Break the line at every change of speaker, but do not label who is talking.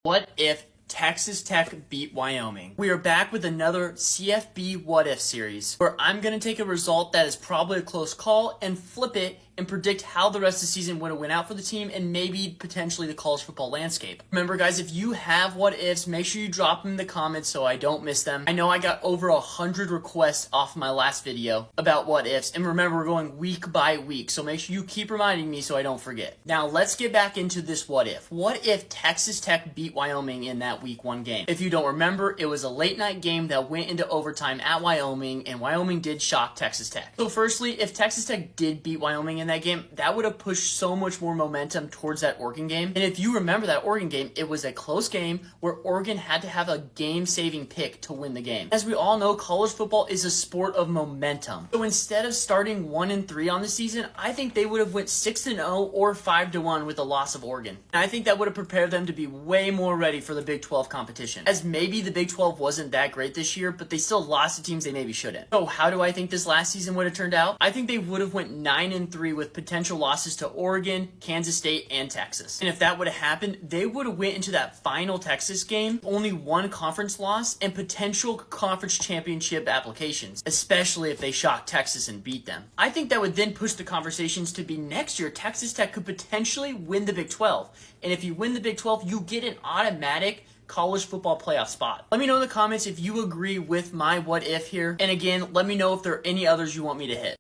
What if Texas Tech beat Wyoming? We are back with another CFB What If series, where I'm going to take a result that is probably a close call and flip it and predict how the rest of the season would have went out for the team and maybe potentially the college football landscape. Remember guys, if you have what ifs, make sure you drop them in the comments so I don't miss them. I know I got over 100 requests off my last video about what ifs, and remember we're going week by week, so make sure you keep reminding me so I don't forget. Now let's get back into this what if. What if Texas Tech beat Wyoming in that week 1 game? If you don't remember, it was a late night game that went into overtime at Wyoming, and Wyoming did shock Texas Tech. So firstly, if Texas Tech did beat Wyoming in that game, that would have pushed so much more momentum towards that Oregon game. And if you remember that Oregon game, it was a close game where Oregon had to have a game-saving pick to win the game. As we all know, college football is a sport of momentum. So instead of starting 1-3 on the season, I think they would have went 6-0 or 5-1 with the loss of Oregon. And I think that would have prepared them to be way more ready for the Big 12 competition. As maybe the Big 12 wasn't that great this year, but they still lost to teams they maybe shouldn't. So how do I think this last season would have turned out? I think they would have went 9-3 with potential losses to Oregon, Kansas State, and Texas. And if that would have happened, they would have went into that final Texas game only 1 conference loss and potential conference championship applications, especially if they shocked Texas and beat them. I think that would then push the conversations to be next year Texas Tech could potentially win the Big 12. And if you win the Big 12, you get an automatic college football playoff spot. Let me know in the comments if you agree with my what if here. And again, let me know if there are any others you want me to hit.